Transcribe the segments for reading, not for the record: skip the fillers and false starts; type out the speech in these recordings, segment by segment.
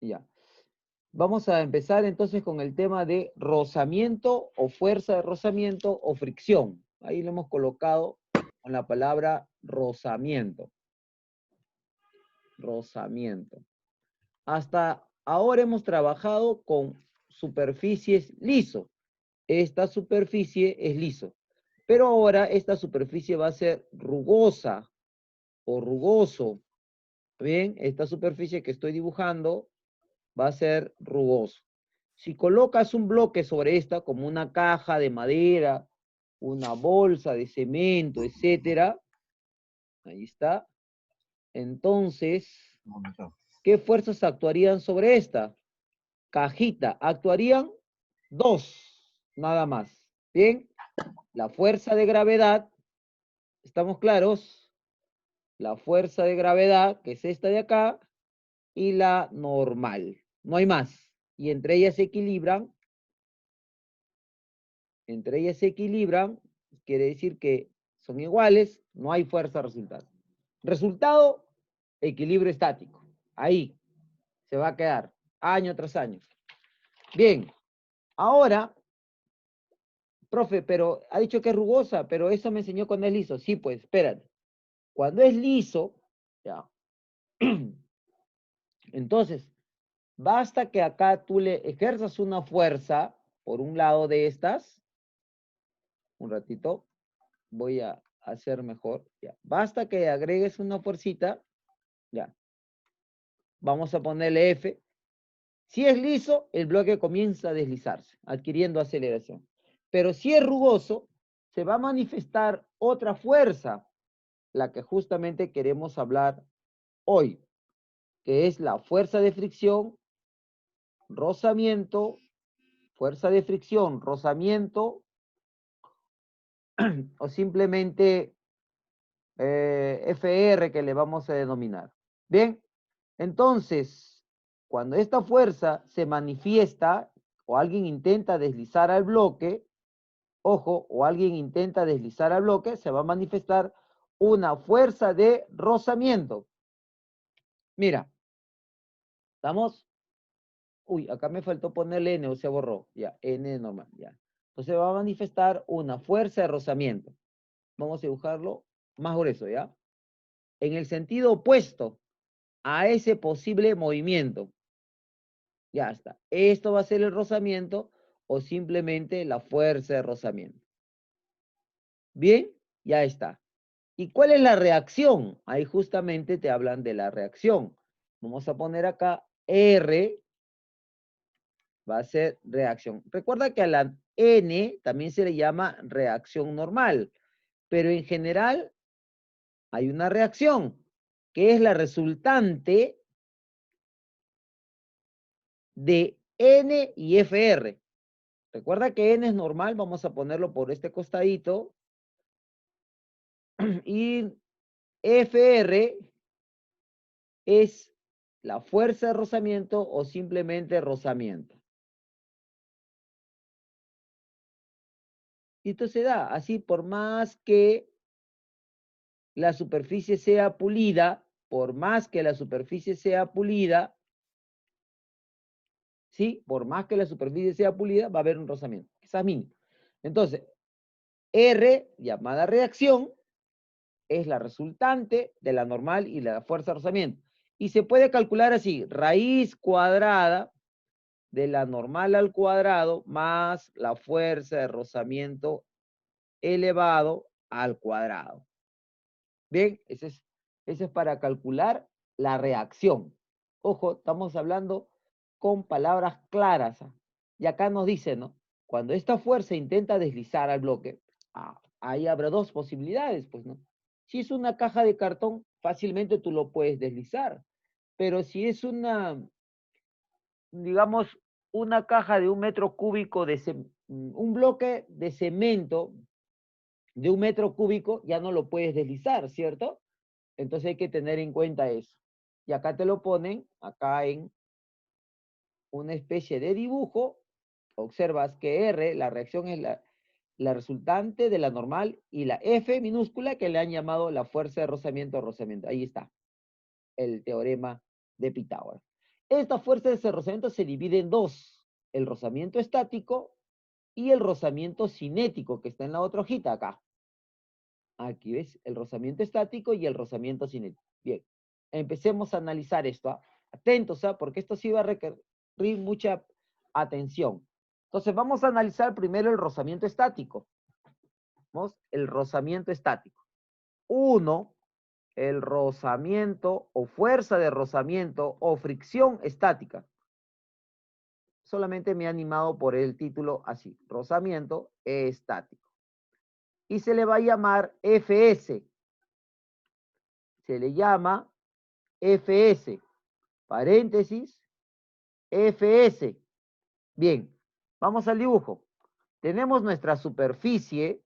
Ya. Vamos a empezar entonces con el tema de rozamiento o fuerza de rozamiento o fricción. Ahí lo hemos colocado con la palabra rozamiento. Rozamiento. Hasta ahora hemos trabajado con superficies liso. Esta superficie es liso. Pero ahora esta superficie va a ser rugosa o rugoso. Bien, esta superficie que estoy dibujando va a ser rugoso. Si colocas un bloque sobre esta, como una caja de madera, una bolsa de cemento, etcétera, ahí está. Entonces, ¿qué fuerzas actuarían sobre esta cajita? Actuarían dos, nada más. Bien, la fuerza de gravedad, ¿estamos claros? La fuerza de gravedad, que es esta de acá, y la normal. No hay más. Y entre ellas se equilibran, quiere decir que son iguales, no hay fuerza resultante. Resultado, equilibrio estático. Ahí se va a quedar año tras año. Bien, ahora, profe, pero ha dicho que es rugosa, pero eso me enseñó cuando es liso. Sí, pues, espérate. Cuando es liso, ya. Entonces, basta que acá tú le ejerzas una fuerza por un lado de estas, un ratito, voy a hacer mejor, ya. Basta que agregues una fuercita, ya. Vamos a ponerle F. Si es liso, el bloque comienza a deslizarse, adquiriendo aceleración. Pero si es rugoso, se va a manifestar otra fuerza, la que justamente queremos hablar hoy, que es la fuerza de fricción, rozamiento, fuerza de fricción, rozamiento, o simplemente FR que le vamos a denominar. Bien, entonces, cuando esta fuerza se manifiesta o alguien intenta deslizar al bloque, ojo, o alguien intenta deslizar al bloque, se va a manifestar una fuerza de rozamiento. Mira, ¿estamos? Uy, acá me faltó ponerle N o se borró. Ya, N normal, ya. Entonces va a manifestar una fuerza de rozamiento. Vamos a dibujarlo más grueso, ¿ya? En el sentido opuesto a ese posible movimiento. Ya está. Esto va a ser el rozamiento o simplemente la fuerza de rozamiento. Bien, ya está. ¿Y cuál es la reacción? Ahí justamente te hablan de la reacción. Vamos a poner acá R, va a ser reacción. Recuerda que a la N también se le llama reacción normal, pero en general hay una reacción que es la resultante de N y FR. Recuerda que N es normal, vamos a ponerlo por este costadito. Y FR es la fuerza de rozamiento o simplemente rozamiento. Y esto se da así por más que la superficie sea pulida, por más que la superficie sea pulida, ¿sí? Por más que la superficie sea pulida, va a haber un rozamiento, quizás mínimo. Entonces, R, llamada reacción, es la resultante de la normal y la fuerza de rozamiento. Y se puede calcular así, raíz cuadrada de la normal al cuadrado más la fuerza de rozamiento elevado al cuadrado. Bien, ese es para calcular la reacción. Ojo, estamos hablando con palabras claras. Y acá nos dice, ¿no? Cuando esta fuerza intenta deslizar al bloque, ahí habrá dos posibilidades, pues, ¿no? Si es una caja de cartón, fácilmente tú lo puedes deslizar. Pero si es una, digamos, una caja de 1 metro cúbico un bloque de cemento de 1 metro cúbico, ya no lo puedes deslizar, ¿cierto? Entonces hay que tener en cuenta eso. Y acá te lo ponen, acá en una especie de dibujo, observas que R, la reacción es la resultante de la normal, y la F minúscula que le han llamado la fuerza de rozamiento. Ahí está, el teorema de Pitágoras. Esta fuerza de rozamiento se divide en dos, el rozamiento estático y el rozamiento cinético, que está en la otra hojita acá. Aquí ves, el rozamiento estático y el rozamiento cinético. Bien, empecemos a analizar esto. ¿Ah? Atentos, ¿ah? Porque esto sí va a requerir mucha atención. Entonces, vamos a analizar primero el rozamiento estático. Vamos, el rozamiento estático. 1, el rozamiento o fuerza de rozamiento o fricción estática. Solamente me he animado por el título así, rozamiento estático. Y se le va a llamar FS. Se le llama FS, paréntesis, FS. Bien, vamos al dibujo. Tenemos nuestra superficie,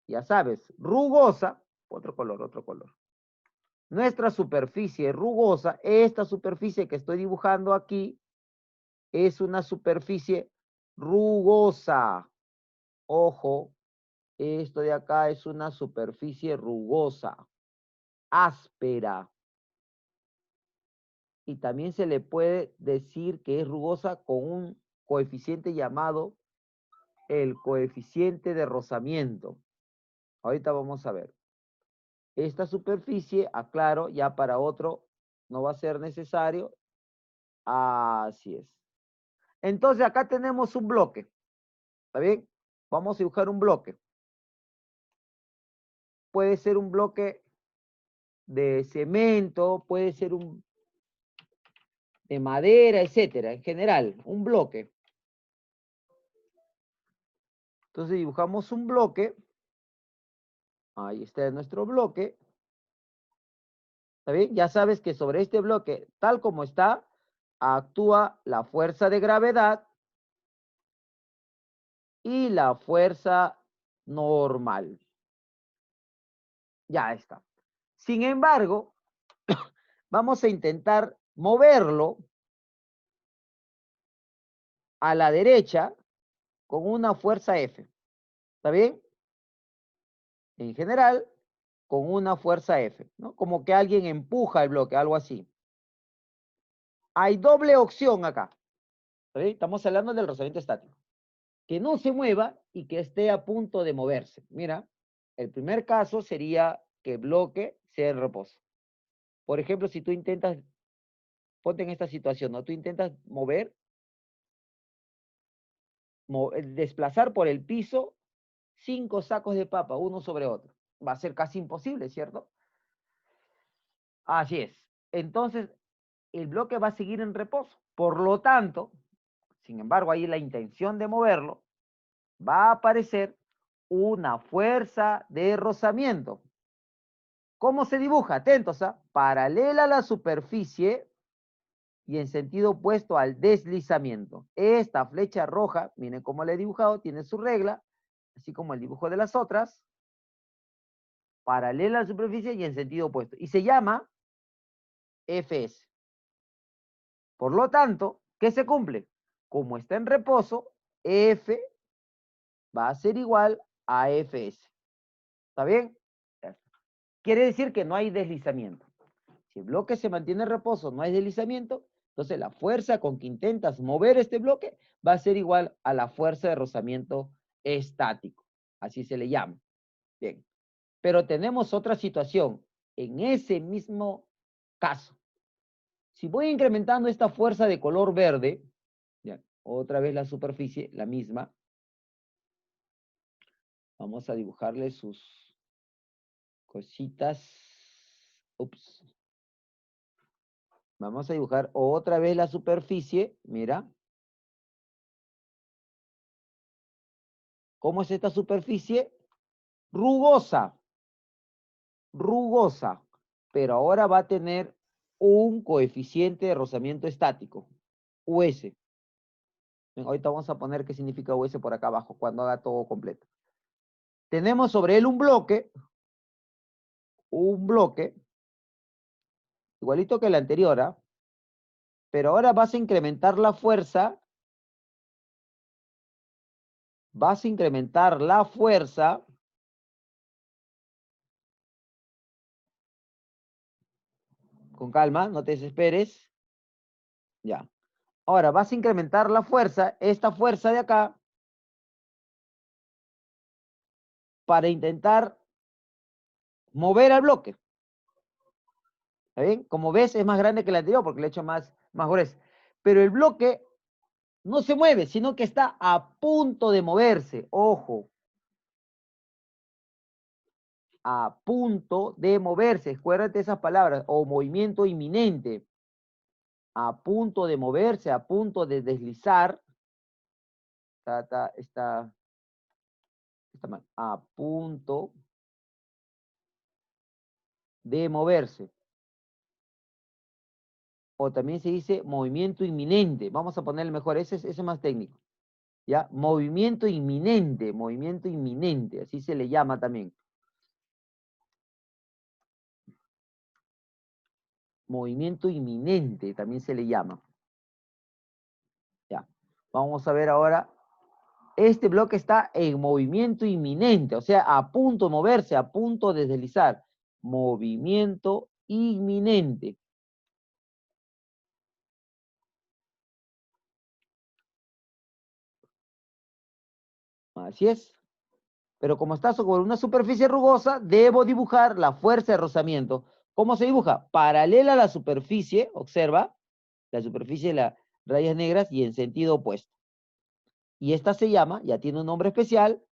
ya sabes, rugosa, otro color, otro color. Nuestra superficie rugosa, esta superficie que estoy dibujando aquí, es una superficie rugosa. Ojo, esto de acá es una superficie rugosa, áspera. Y también se le puede decir que es rugosa con un coeficiente llamado el coeficiente de rozamiento. Ahorita vamos a ver. Esta superficie, aclaro, ya para otro no va a ser necesario. Así es. Entonces acá tenemos un bloque. ¿Está bien? Vamos a dibujar un bloque. Puede ser un bloque de cemento, puede ser un de madera, etcétera. En general, un bloque. Entonces dibujamos un bloque. Ahí está nuestro bloque. ¿Está bien? Ya sabes que sobre este bloque, tal como está, actúa la fuerza de gravedad y la fuerza normal. Ya está. Sin embargo, vamos a intentar moverlo a la derecha con una fuerza F. ¿Está bien? En general, con una fuerza F, ¿no? Como que alguien empuja el bloque, algo así. Hay doble opción acá. ¿Está bien? Estamos hablando del rozamiento estático. Que no se mueva y que esté a punto de moverse. Mira, el primer caso sería que el bloque sea en reposo. Por ejemplo, si tú intentas, ponte en esta situación, ¿no? Tú intentas desplazar por el piso 5 sacos de papa, uno sobre otro. Va a ser casi imposible, ¿cierto? Así es. Entonces, el bloque va a seguir en reposo. Por lo tanto, sin embargo, ahí la intención de moverlo, va a aparecer una fuerza de rozamiento. ¿Cómo se dibuja? Atentos, ¿ah? Paralela a la superficie y en sentido opuesto al deslizamiento. Esta flecha roja, miren cómo la he dibujado, tiene su regla, así como el dibujo de las otras. Paralela a la superficie y en sentido opuesto. Y se llama FS. Por lo tanto, ¿qué se cumple? Como está en reposo, F va a ser igual a FS. ¿Está bien? Quiere decir que no hay deslizamiento. Si el bloque se mantiene en reposo, no hay deslizamiento, entonces la fuerza con que intentas mover este bloque va a ser igual a la fuerza de rozamiento estático. Así se le llama. Bien. Pero tenemos otra situación. En ese mismo caso, si voy incrementando esta fuerza de color verde, ya, otra vez la superficie, la misma, vamos a dibujarle sus cositas. Ups. Vamos a dibujar otra vez la superficie, mira. ¿Cómo es esta superficie? Rugosa, rugosa, pero ahora va a tener un coeficiente de rozamiento estático, US. Ahorita vamos a poner qué significa US por acá abajo, cuando haga todo completo. Tenemos sobre él un bloque, igualito que el anterior, ¿ah? Pero ahora vas a incrementar la fuerza, con calma, no te desesperes, Ya. Ahora vas a incrementar la fuerza, esta fuerza de acá, para intentar mover al bloque. ¿Está bien? Como ves, es más grande que el anterior porque le he hecho más grueso. Pero el bloque no se mueve, sino que está a punto de moverse. Ojo. A punto de moverse. Acuérdate esas palabras. O movimiento inminente. A punto de moverse, a punto de deslizar. Está mal. A punto de moverse. O también se dice movimiento inminente. Vamos a ponerle mejor, ese es más técnico. ¿Ya? Movimiento inminente, así se le llama también. Movimiento inminente también se le llama. Ya. Vamos a ver ahora. Este bloque está en movimiento inminente, o sea, a punto de moverse, a punto de deslizar. Movimiento inminente. Así es. Pero como está sobre una superficie rugosa, debo dibujar la fuerza de rozamiento. ¿Cómo se dibuja? Paralela a la superficie, observa, la superficie de las rayas negras y en sentido opuesto. Y esta se llama, ya tiene un nombre especial,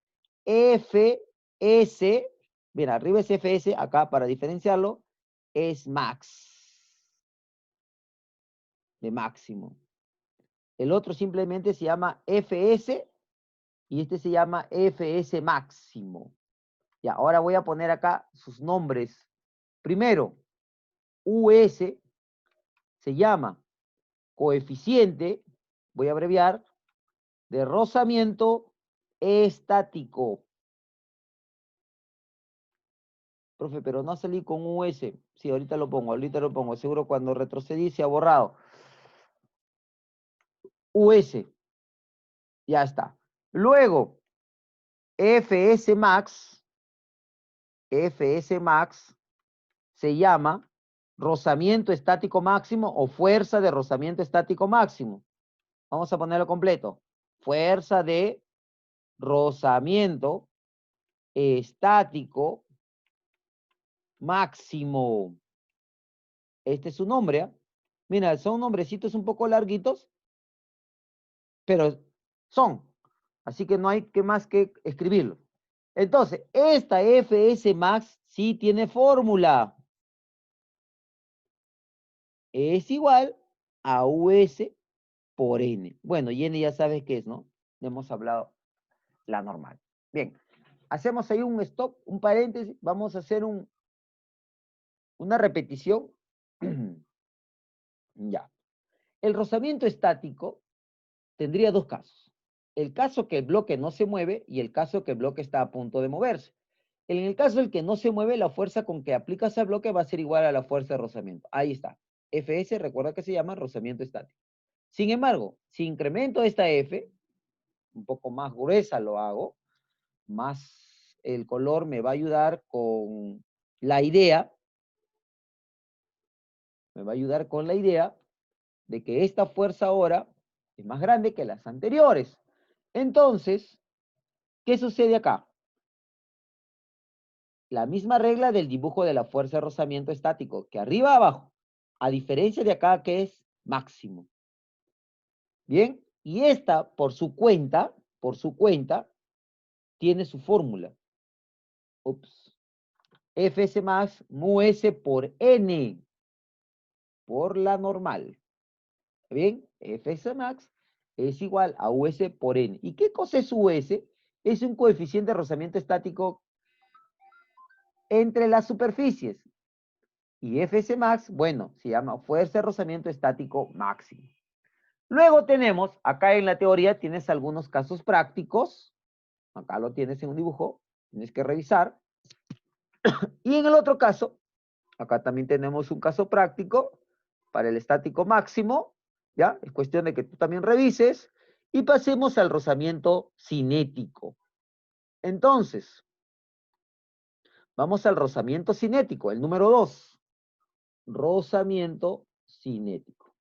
FS, bien, arriba es FS, acá para diferenciarlo, es max, de máximo. El otro simplemente se llama FS y este se llama FS máximo. Ya, ahora voy a poner acá sus nombres. Primero, US se llama coeficiente, voy a abreviar, de rozamiento estático. Profe, pero no salí con US. Sí, ahorita lo pongo. Seguro cuando retrocedí se ha borrado. US, ya está. Luego, FS max, FS max se llama rozamiento estático máximo o fuerza de rozamiento estático máximo. Vamos a ponerlo completo. Fuerza de rozamiento estático máximo. Este es su nombre. ¿Eh? Mira, son nombrecitos un poco larguitos, pero son. Así que no hay que más que escribirlo. Entonces, esta FS max sí tiene fórmula. Es igual a US por N. Bueno, y N ya sabes qué es, ¿no? Hemos hablado la normal. Bien, hacemos ahí un stop, un paréntesis. Vamos a hacer una repetición. Ya. El rozamiento estático tendría dos casos. El caso que el bloque no se mueve y el caso que el bloque está a punto de moverse. En el caso del que no se mueve, la fuerza con que aplicas al bloque va a ser igual a la fuerza de rozamiento. Ahí está. FS, recuerda que se llama rozamiento estático. Sin embargo, si incremento esta F, un poco más gruesa lo hago, más el color me va a ayudar con la idea, de que esta fuerza ahora es más grande que las anteriores. Entonces, ¿qué sucede acá? La misma regla del dibujo de la fuerza de rozamiento estático, que arriba abajo, a diferencia de acá que es máximo. Bien, y esta por su cuenta, tiene su fórmula. Ups. Fs max mu s por n, por la normal. Bien, Fs max es igual a us por n. ¿Y qué cosa es us? Es un coeficiente de rozamiento estático entre las superficies. Y Fs max, bueno, se llama fuerza de rozamiento estático máximo. Luego tenemos, acá en la teoría tienes algunos casos prácticos. Acá lo tienes en un dibujo, tienes que revisar. Y en el otro caso, acá también tenemos un caso práctico para el estático máximo, ¿ya? Es cuestión de que tú también revises y pasemos al rozamiento cinético. Entonces, vamos al rozamiento cinético, el número 2. Rozamiento cinético.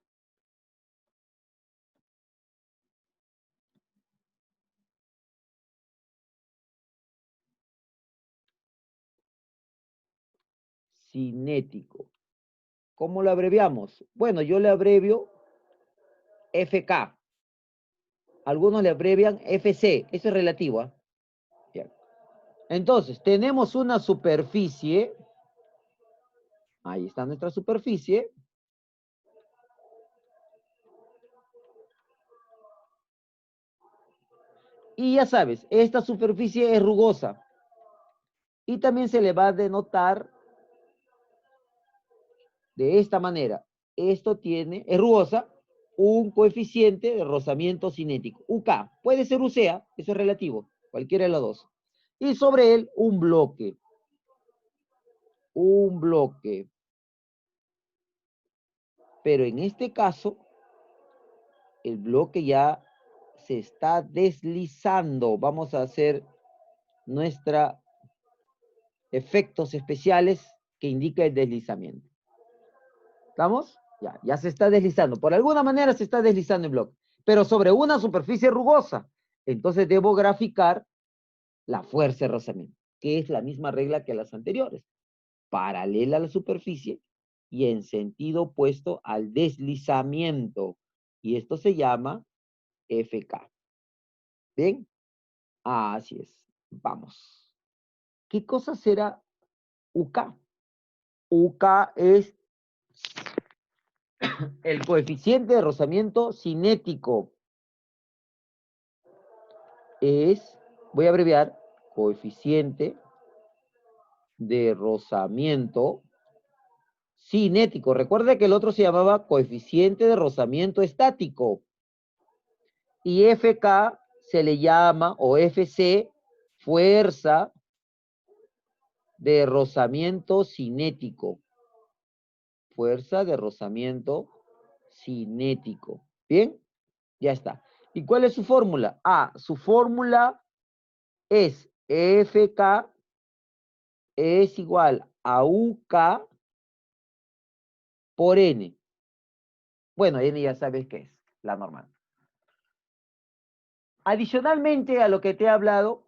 cinético. ¿Cómo lo abreviamos? Bueno, yo le abrevio FK. Algunos le abrevian FC. Eso es relativo, ¿eh? Bien. Entonces, tenemos una superficie. Ahí está nuestra superficie. Y ya sabes, esta superficie es rugosa. Y también se le va a denotar de esta manera. Esto tiene, es rugosa, un coeficiente de rozamiento cinético. UK. Puede ser UCA, eso es relativo. Cualquiera de los dos. Y sobre él, un bloque. Un bloque. Pero en este caso, el bloque ya se está deslizando. Vamos a hacer nuestra efectos especiales que indica el deslizamiento. ¿Estamos? Ya se está deslizando. Por alguna manera se está deslizando el bloque. Pero sobre una superficie rugosa. Entonces debo graficar la fuerza de rozamiento, que es la misma regla que las anteriores. Paralela a la superficie y en sentido opuesto al deslizamiento. Y esto se llama FK. ¿Bien? Así es. Vamos. ¿Qué cosa será UK? UK es el coeficiente de rozamiento cinético. Voy a abreviar, coeficiente de rozamiento cinético. Recuerda que el otro se llamaba coeficiente de rozamiento estático. Y FK se le llama, o FC, fuerza de rozamiento cinético. Fuerza de rozamiento cinético. ¿Bien? Ya está. ¿Y cuál es su fórmula? Su fórmula es FK es igual a UK por N. Bueno, N ya sabes qué es, la normal. Adicionalmente a lo que te he hablado,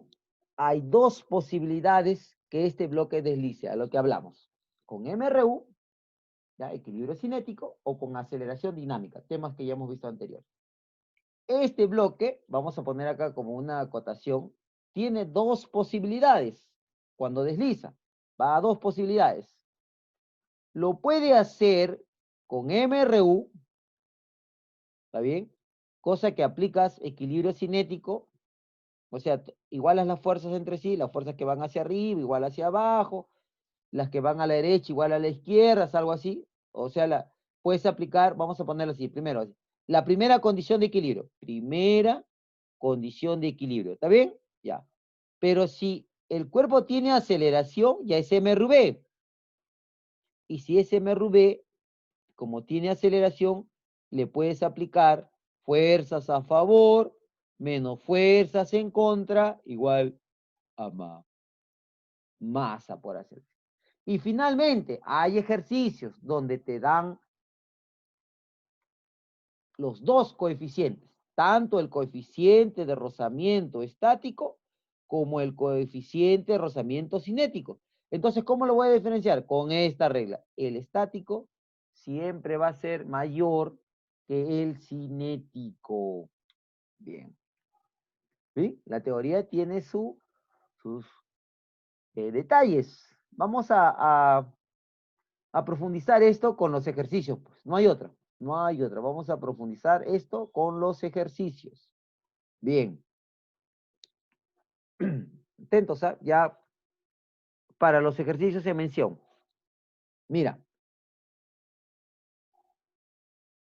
hay dos posibilidades que este bloque deslice, a lo que hablamos. Con MRU, ¿ya? Equilibrio cinético, o con aceleración dinámica, temas que ya hemos visto anterior. Este bloque, vamos a poner acá como una acotación, tiene dos posibilidades cuando desliza. Va a dos posibilidades. Lo puede hacer con MRU, ¿está bien? Cosa que aplicas equilibrio cinético, o sea, igualas las fuerzas entre sí, las fuerzas que van hacia arriba, igual hacia abajo, las que van a la derecha, igual a la izquierda, es algo así. O sea, puedes aplicar, vamos a ponerlo así, primero, así. La primera condición de equilibrio. Primera condición de equilibrio, ¿está bien? Ya. Pero si el cuerpo tiene aceleración, ya es MRV. Y si es MRV, como tiene aceleración, le puedes aplicar fuerzas a favor menos fuerzas en contra igual a masa por hacer. Y finalmente, hay ejercicios donde te dan los dos coeficientes, tanto el coeficiente de rozamiento estático como el coeficiente de rozamiento cinético. Entonces, ¿cómo lo voy a diferenciar? Con esta regla. El estático siempre va a ser mayor que el cinético. Bien. ¿Sí? La teoría tiene sus detalles. Vamos a profundizar esto con los ejercicios. Pues no hay otra. No hay otra. Vamos a profundizar esto con los ejercicios. Bien. Atentos, ¿ah? Ya para los ejercicios de mención. Mira.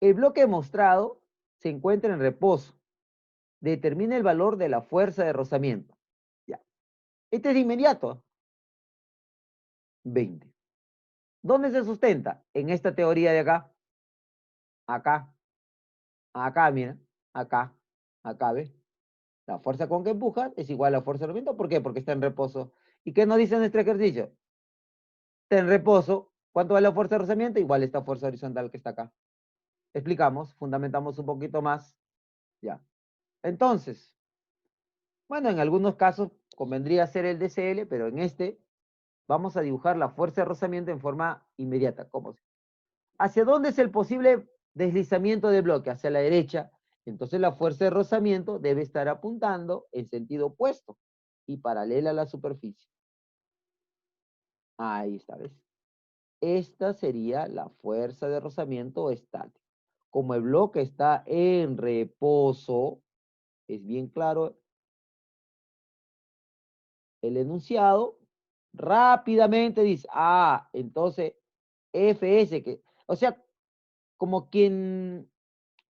El bloque mostrado se encuentra en reposo. Determina el valor de la fuerza de rozamiento. Ya. Este es de inmediato. 20. ¿Dónde se sustenta? En esta teoría de acá. Acá. Acá, mira. Acá. Acá, ¿ves? La fuerza con que empujas es igual a la fuerza de movimiento. ¿Por qué? Porque está en reposo. ¿Y qué nos dice nuestro ejercicio? Está en reposo. ¿Cuánto vale la fuerza de rozamiento? Igual esta fuerza horizontal que está acá. Explicamos, fundamentamos un poquito más. Ya. Entonces, bueno, en algunos casos convendría hacer el DCL, pero en este Vamos a dibujar la fuerza de rozamiento en forma inmediata. ¿Cómo? ¿Hacia dónde es el posible deslizamiento del bloque? Hacia la derecha. Entonces la fuerza de rozamiento debe estar apuntando en sentido opuesto y paralela a la superficie. Ahí está, ¿ves? Esta sería la fuerza de rozamiento estática. Como el bloque está en reposo, es bien claro el enunciado, rápidamente dice, entonces Fs, o sea, como quien,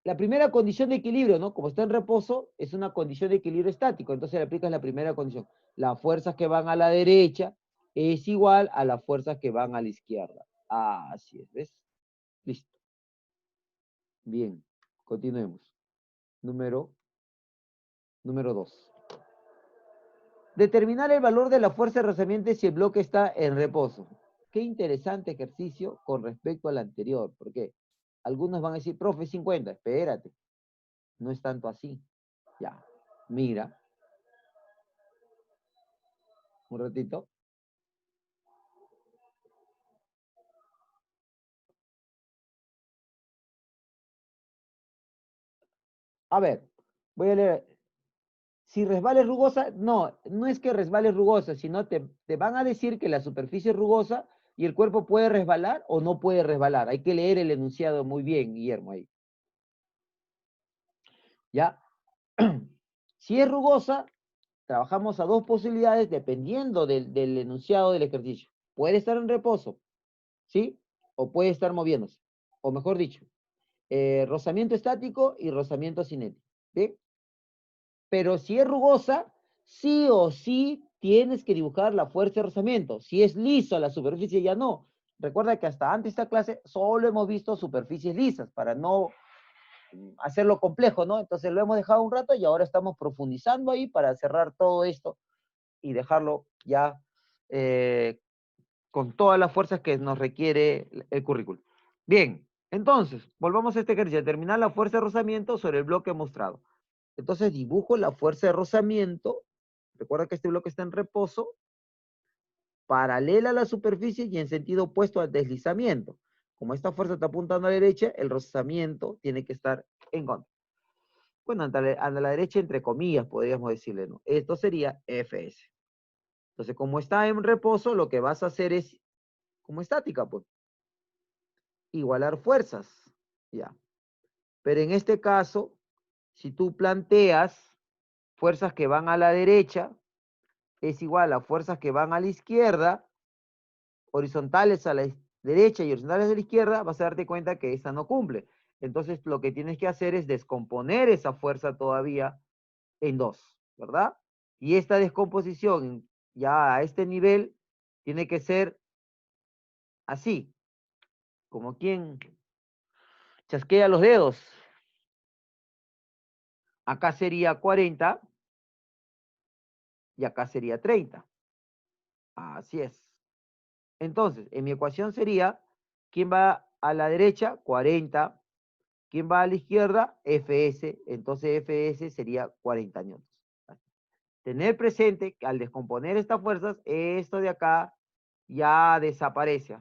la primera condición de equilibrio, ¿no? Como está en reposo, es una condición de equilibrio estático, entonces le aplicas la primera condición. Las fuerzas que van a la derecha es igual a las fuerzas que van a la izquierda. Así es, ¿ves? Listo. Bien, continuemos. Número 2. Determinar el valor de la fuerza de rozamiento si el bloque está en reposo. Qué interesante ejercicio con respecto al anterior. ¿Por qué? Algunos van a decir, profe, 50. Espérate. No es tanto así. Ya. Mira. Un ratito. A ver. Voy a leer. Si resbala es rugosa, no, no es que resbale rugosa, sino te van a decir que la superficie es rugosa y el cuerpo puede resbalar o no puede resbalar. Hay que leer el enunciado muy bien, Guillermo, ahí. ¿Ya? Si es rugosa, trabajamos a dos posibilidades dependiendo del enunciado del ejercicio. Puede estar en reposo, ¿sí? O puede estar moviéndose. O mejor dicho, rozamiento estático y rozamiento cinético. ¿Bien? Pero si es rugosa, sí o sí tienes que dibujar la fuerza de rozamiento. Si es liso la superficie, ya no. Recuerda que hasta antes de esta clase solo hemos visto superficies lisas para no hacerlo complejo, ¿no? Entonces lo hemos dejado un rato y ahora estamos profundizando ahí para cerrar todo esto y dejarlo ya con todas las fuerzas que nos requiere el currículum. Bien, entonces, volvamos a este ejercicio, determinar la fuerza de rozamiento sobre el bloque mostrado. Entonces dibujo la fuerza de rozamiento, recuerda que este bloque está en reposo, paralela a la superficie y en sentido opuesto al deslizamiento. Como esta fuerza está apuntando a la derecha, el rozamiento tiene que estar en contra. Bueno, a la derecha entre comillas, podríamos decirle, ¿no? Esto sería Fs. Entonces, como está en reposo, lo que vas a hacer es, como estática, pues, igualar fuerzas, ya. Pero en este caso, si tú planteas fuerzas que van a la derecha, es igual a fuerzas que van a la izquierda, horizontales a la derecha y horizontales a la izquierda, vas a darte cuenta que esta no cumple. Entonces, lo que tienes que hacer es descomponer esa fuerza todavía en dos, ¿verdad? Y esta descomposición ya a este nivel tiene que ser así, como quien chasquea los dedos. Acá sería 40 y acá sería 30. Así es. Entonces, en mi ecuación sería, ¿quién va a la derecha? 40. ¿Quién va a la izquierda? Fs. Entonces, Fs sería 40 newtons. Tener presente que al descomponer estas fuerzas, esto de acá ya desaparece.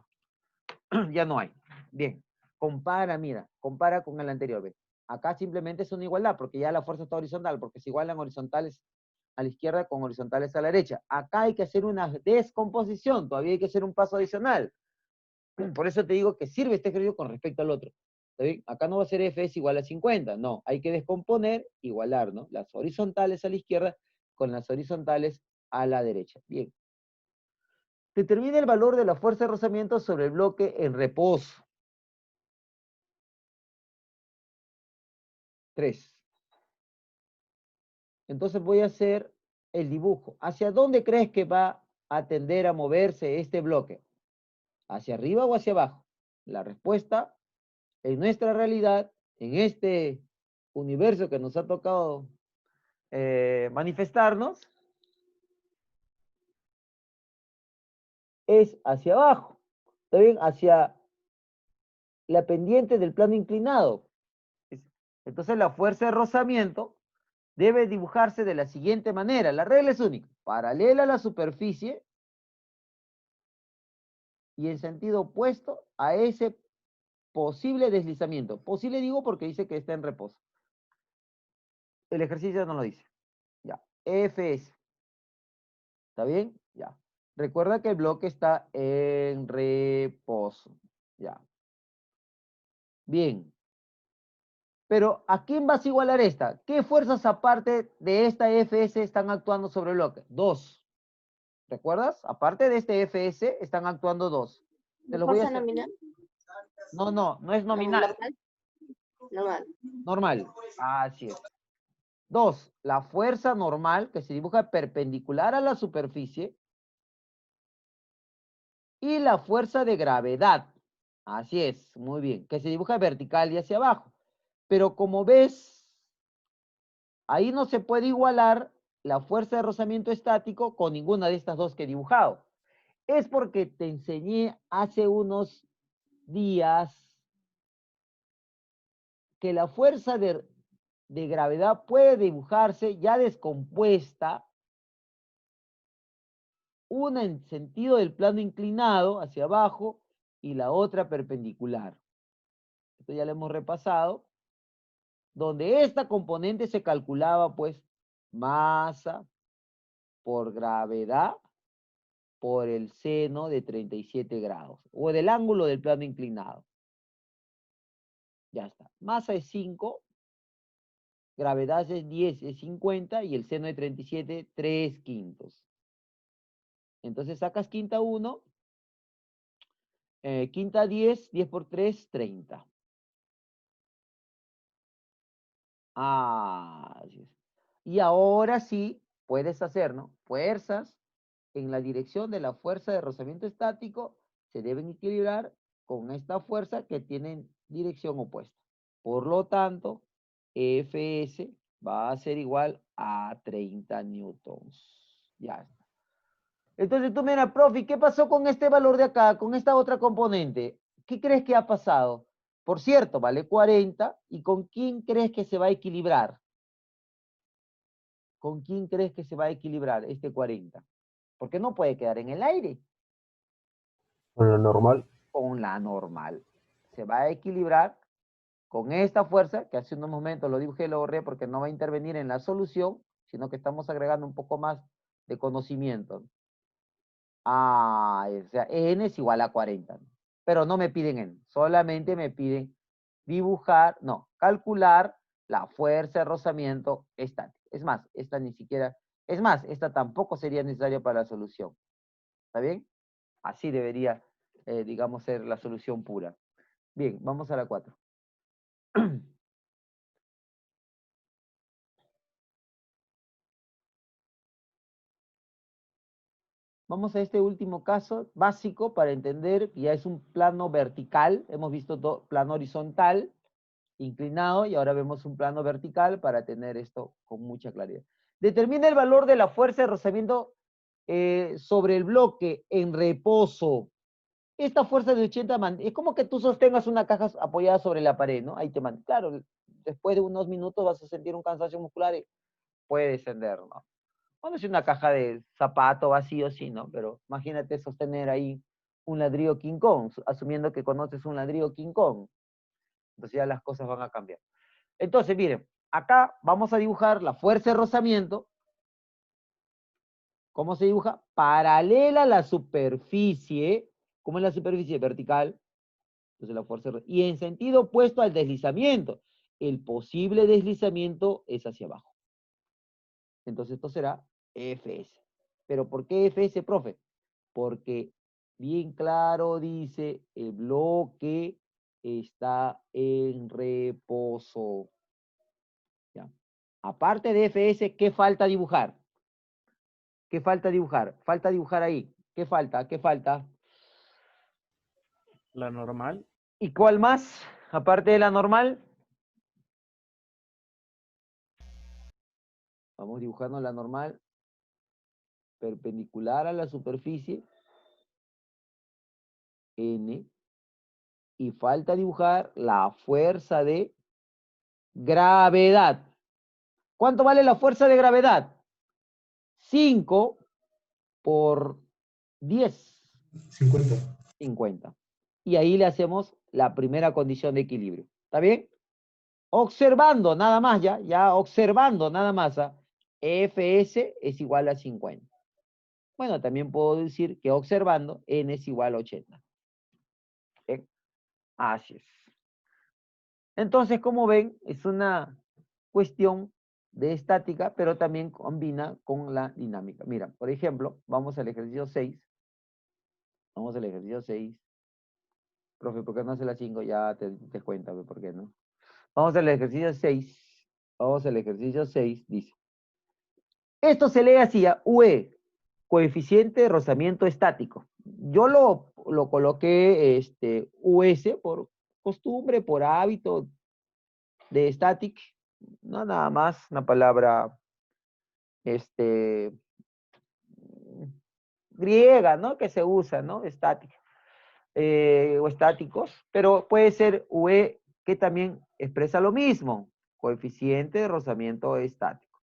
Ya no hay. Bien. Compara, mira, compara con el anterior. ¿Ves? Acá simplemente es una igualdad, porque ya la fuerza está horizontal, porque se igualan horizontales a la izquierda con horizontales a la derecha. Acá hay que hacer una descomposición, todavía hay que hacer un paso adicional. Por eso te digo que sirve este ejercicio con respecto al otro. ¿Está bien? Acá no va a ser Fs igual a 50, no, hay que descomponer, igualar, ¿no? Las horizontales a la izquierda con las horizontales a la derecha. Bien. Determina el valor de la fuerza de rozamiento sobre el bloque en reposo. 3. Entonces voy a hacer el dibujo. ¿Hacia dónde crees que va a tender a moverse este bloque? ¿Hacia arriba o hacia abajo? La respuesta en nuestra realidad, en este universo que nos ha tocado manifestarnos, es hacia abajo. ¿Está bien? Hacia la pendiente del plano inclinado. Entonces la fuerza de rozamiento debe dibujarse de la siguiente manera. La regla es única. Paralela a la superficie, y en sentido opuesto a ese posible deslizamiento. Posible digo porque dice que está en reposo. El ejercicio no lo dice. Ya. Fs. ¿Está bien? Ya. Recuerda que el bloque está en reposo. Ya. Bien. Pero, ¿a quién vas a igualar esta? ¿Qué fuerzas aparte de esta Fs están actuando sobre el bloque? Dos. ¿Recuerdas? Aparte de este Fs, están actuando dos. Te ¿La los voy a fuerza hacer. nominal? No, no, no es nominal. Normal. Normal. Normal. Así es. Dos, la fuerza normal que se dibuja perpendicular a la superficie y la fuerza de gravedad. Así es, muy bien, que se dibuja vertical y hacia abajo. Pero como ves, ahí no se puede igualar la fuerza de rozamiento estático con ninguna de estas dos que he dibujado. Es porque te enseñé hace unos días que la fuerza de gravedad puede dibujarse ya descompuesta, una en sentido del plano inclinado hacia abajo y la otra perpendicular. Esto ya lo hemos repasado, donde esta componente se calculaba pues masa por gravedad por el seno de 37 grados, o del ángulo del plano inclinado. Ya está. Masa es 5, gravedad es 10, es 50, y el seno de 37, 3/5. Entonces sacas quinta 1, quinta 10, 10 por 3, 30. Así es. Y ahora sí puedes hacer, ¿no? Fuerzas en la dirección de la fuerza de rozamiento estático se deben equilibrar con esta fuerza que tienen dirección opuesta. Por lo tanto, Fs va a ser igual a 30 newtons. Ya está. Entonces tú mira, profe, ¿qué pasó con este valor de acá, con esta otra componente? ¿Qué crees que ha pasado? Por cierto, vale 40, ¿y con quién crees que se va a equilibrar? ¿Con quién crees que se va a equilibrar este 40? Porque no puede quedar en el aire. Con lo normal. Con la normal. Se va a equilibrar con esta fuerza, que hace unos momentos lo dibujé y lo borré porque no va a intervenir en la solución, sino que estamos agregando un poco más de conocimiento. O sea, n es igual a 40. Pero no me piden n, solamente me piden dibujar, no, calcular la fuerza de rozamiento estático. Es más, esta ni siquiera, es más, esta tampoco sería necesaria para la solución. ¿Está bien? Así debería, digamos, ser la solución pura. Bien, vamos a la 4. Vamos a este último caso básico para entender que ya es un plano vertical. Hemos visto plano horizontal, inclinado, y ahora vemos un plano vertical para tener esto con mucha claridad. Determina el valor de la fuerza de rozamiento sobre el bloque en reposo. Esta fuerza de 80 es como que tú sostengas una caja apoyada sobre la pared, ¿no? Ahí te manda. Claro, después de unos minutos vas a sentir un cansancio muscular y puede descender, ¿no? Bueno, es una caja de zapato vacío, sí, ¿no? Pero imagínate sostener ahí un ladrillo King Kong, asumiendo que conoces un ladrillo King Kong. Entonces ya las cosas van a cambiar. Entonces, miren, acá vamos a dibujar la fuerza de rozamiento. ¿Cómo se dibuja? Paralela a la superficie. ¿Cómo es la superficie? Vertical. Entonces la fuerza y en sentido opuesto al deslizamiento. El posible deslizamiento es hacia abajo. Entonces esto será Fs. ¿Pero por qué Fs, profe? Porque bien claro dice el bloque está en reposo. ¿Ya? Aparte de Fs, ¿qué falta dibujar? ¿Qué falta dibujar? Falta dibujar ahí. ¿Qué falta? ¿Qué falta? La normal. ¿Y cuál más? Aparte de la normal. Vamos dibujando la normal perpendicular a la superficie, N, y falta dibujar la fuerza de gravedad. ¿Cuánto vale la fuerza de gravedad? 5 por 10. 50. 50. Y ahí le hacemos la primera condición de equilibrio. ¿Está bien? Observando nada más ya observando nada más, Fs es igual a 50. Bueno, también puedo decir que observando N es igual a 80. ¿Bien? Así es. Entonces, como ven, es una cuestión de estática, pero también combina con la dinámica. Mira, por ejemplo, vamos al ejercicio 6. Vamos al ejercicio 6. Profe, ¿por qué no hace la 5? Ya te cuenta, ¿por qué no? Vamos al ejercicio 6. Vamos al ejercicio 6, dice. Esto se lee así, UE, coeficiente de rozamiento estático. Yo lo coloqué US por costumbre, por hábito de static, no nada más, una palabra griega, ¿no? Que se usa, ¿no? Static, o estáticos, pero puede ser UE que también expresa lo mismo, coeficiente de rozamiento estático.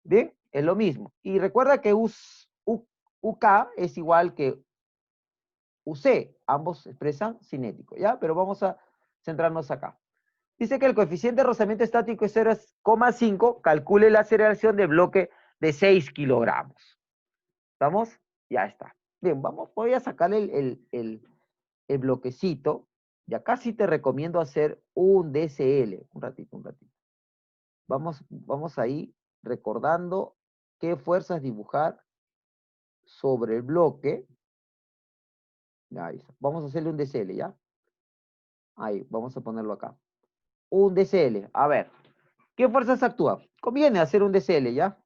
Bien, es lo mismo. Y recuerda que UK es igual que UC, ambos expresan cinético, ¿ya? Pero vamos a centrarnos acá. Dice que el coeficiente de rozamiento estático es 0,5, calcule la aceleración de bloque de 6 kilogramos. ¿Estamos? Ya está. Bien, voy a sacar el bloquecito. Ya casi te recomiendo hacer un DCL. Un ratito. Vamos ahí recordando qué fuerzas dibujar sobre el bloque. Ya, ahí está. Vamos a hacerle un DCL, ¿ya? Ahí, vamos a ponerlo acá. Un DCL. A ver, ¿qué fuerzas actúan? Conviene hacer un DCL, ¿ya?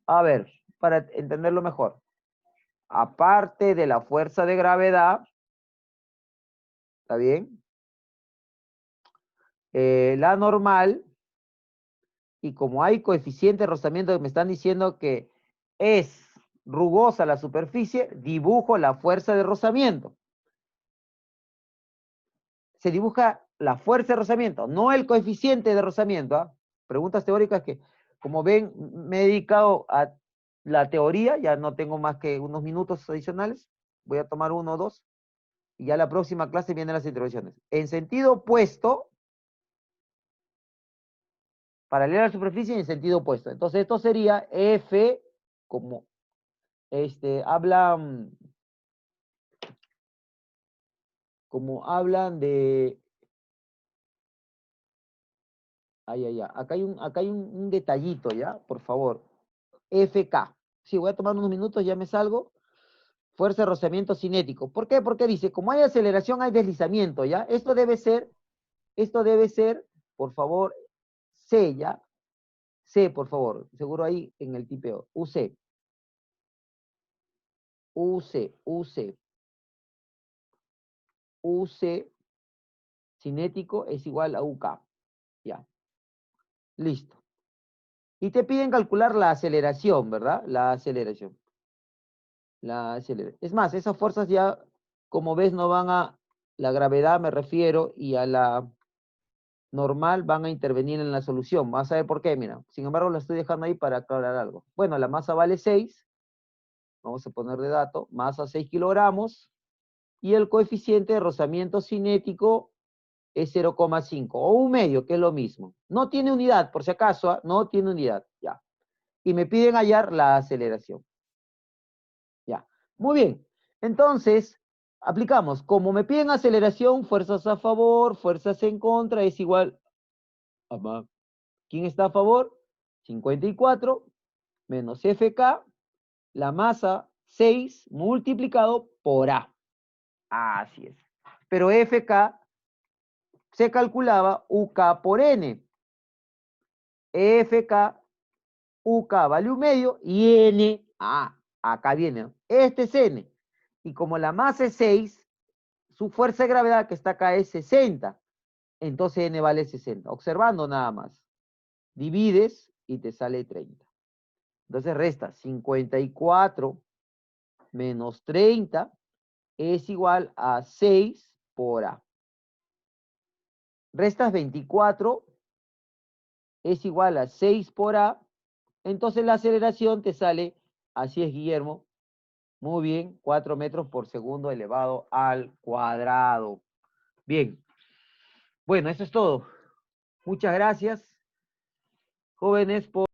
A ver, para entenderlo mejor. Aparte de la fuerza de gravedad, ¿está bien? La normal, y como hay coeficiente de rozamiento que me están diciendo que es rugosa la superficie, dibujo la fuerza de rozamiento. Se dibuja la fuerza de rozamiento, no el coeficiente de rozamiento. ¿Ah? Preguntas teóricas que, como ven, me he dedicado a la teoría, ya no tengo más que unos minutos adicionales, voy a tomar 1 o 2, y ya la próxima clase vienen las intervenciones. En sentido opuesto, paralela a la superficie y en sentido opuesto. Entonces, esto sería F, como hablan de... Acá hay un detallito, ¿ya? Por favor. FK. Sí, voy a tomar unos minutos, ya me salgo. Fuerza de rozamiento cinético. ¿Por qué? Porque dice, como hay aceleración, hay deslizamiento, ¿ya? Esto debe ser, por favor, C, ¿ya? C, por favor. Seguro ahí en el tipeo. UC. UC cinético es igual a UK. Ya. Listo. Y te piden calcular la aceleración, ¿verdad? La aceleración. Es más, esas fuerzas ya, como ves, no van a la gravedad, me refiero, y a la normal van a intervenir en la solución. Vas a ver por qué, mira. Sin embargo, la estoy dejando ahí para aclarar algo. Bueno, la masa vale 6. Vamos a poner de dato. Masa 6 kilogramos. Y el coeficiente de rozamiento cinético es 0,5 o un medio, que es lo mismo. No tiene unidad, por si acaso, no tiene unidad, ya. Y me piden hallar la aceleración. Ya, muy bien. Entonces, aplicamos. Como me piden aceleración, fuerzas a favor, fuerzas en contra, es igual a... ¿Quién está a favor? 54 menos FK, la masa 6 multiplicado por A. Así es. Pero FK se calculaba UK por N. FK, UK vale un medio y N, acá viene, este es N. Y como la masa es 6, su fuerza de gravedad que está acá es 60. Entonces N vale 60. Observando nada más. Divides y te sale 30. Entonces resta 54 menos 30 es igual a 6 por A. Restas 24 es igual a 6 por A. Entonces la aceleración te sale, así es Guillermo, Muy bien, 4 metros por segundo elevado al cuadrado. Bien. Bueno, eso es todo. Muchas gracias, jóvenes, por